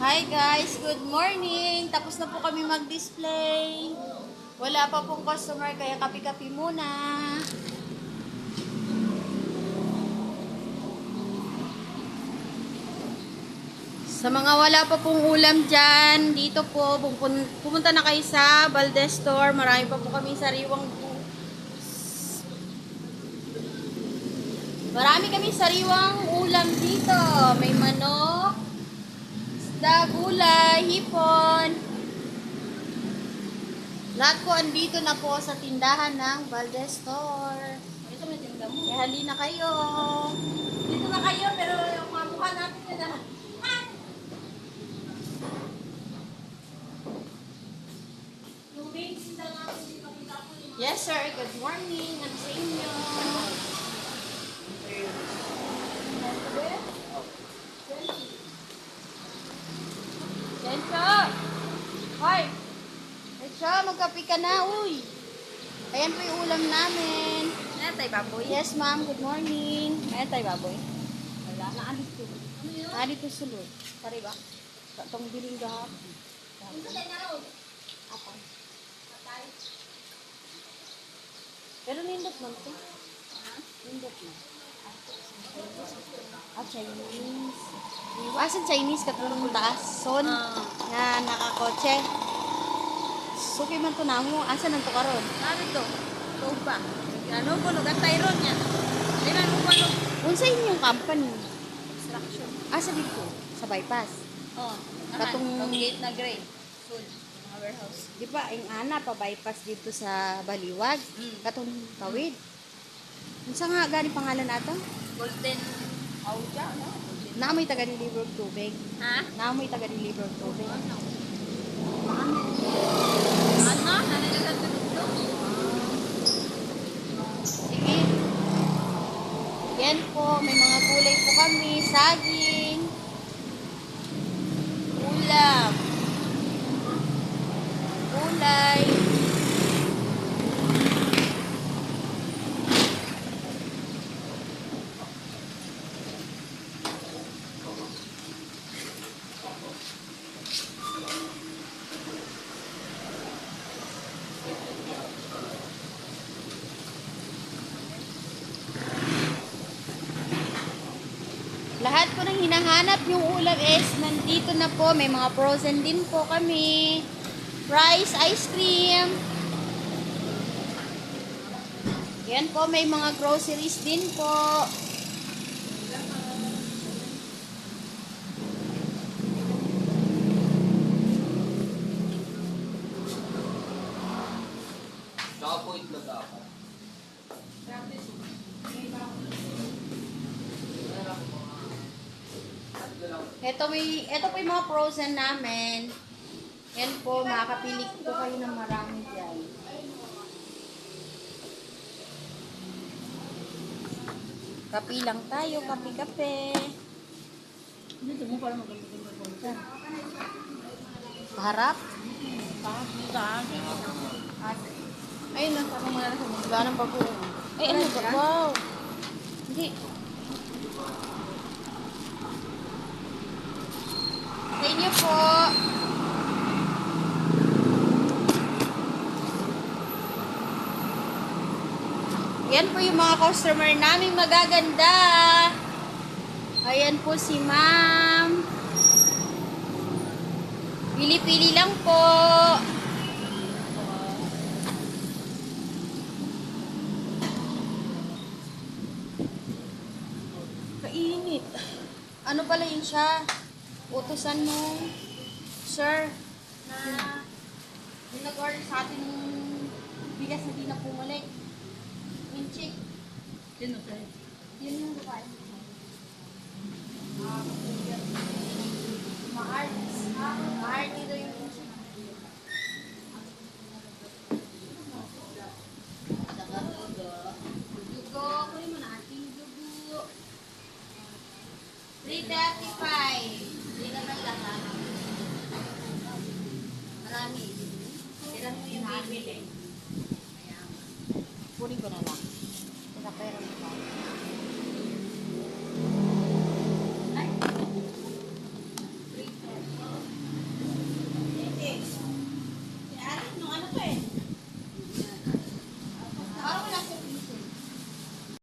Hi guys, good morning. Tapos na po kami mag-display. Wala pa pong customer kaya kapi-kapi muna. Sa mga wala pa pong ulam dyan, dito po, pumunta na kayo sa Valdez Store. Marami pa po kami sariwang ulam dito. May manok, isda, gulay, hipon. Lahat po andito na po sa tindahan ng Valdez Store. Ito may tinda mo. Kaya halina kayo. Dito na kayo, pero yung mga mukha natin yun na. Yung big tinda natin, hindi makita ko. Yes sir, good morning. Ano sa inyo? Jencho! Hoy! Jencho, magkapi ka na, uy! Ayan po yung ulam namin. Ano tayo, baboy? Yes ma'am, good morning. Ano tayo, baboy? Wala, naalit ko. Ano yun? Ah, dito sulod. Pare ba? Itong biling gahap. Ano tayo na ron? Apa? Patay. Pero nindot man to. Nindot man. Ah, Chinese. Asan Chinese? Katulong taas. Son. Na nakakotse. Suki man to na mo. Asan ang to karon? Ano to? Ito ba? Ano ko, nagantay ron yan. Hindi na, ano ba no? Unsa inyong company? Extraction. Asa dito? Sa bypass. Oh, Katong- Katong gate na gray. Full. Mga warehouse. Di ba, ang ana pa bypass dito sa Baliwag. Katong tawid. Unsa nga gani pangalan ato? Golden Auja, no? Golden. Naamoy taga deliver tubig. Ha? Naamoy taga deliver tubig. Ano? Nanay na Sige. Yan po, may mga gulay po kami, saging, ulam, gulay. Lahat po ng hinahanap yung ulam is nandito na po. May mga frozen din po kami. Rice, ice cream. Yan po, may mga groceries din po. Saka po itlog ako. Ito po yung mga frozen namin. Yan po, makakapili po kayo ng marami dyan. Kapi lang tayo, kape-kape. Dito mo pala maganda. Harap. Ayun lang, tapos mo na lang sa mga. Wala nang bago. Ay, ano ba? Wow. Hindi. Sa inyo po. Yan po yung mga customer namin magaganda. Ayan po si ma'am. Pili-pili lang po. Kainit. Ano pala yun siya? Utusan mo, sir, na yung nag-order sa atin ng bigas na di na pumalik. Inchik. Sino tayo? Yun yung babae. Ma-arts. Ma-arty daw yung inchik. Dugo. Kunin mo na ating dugo. 335. Hindi naman lahat. Marami. Kailan mo yung bibili? Kunin ko na lang. Teka, pera mo ba? Ay! 335. eh.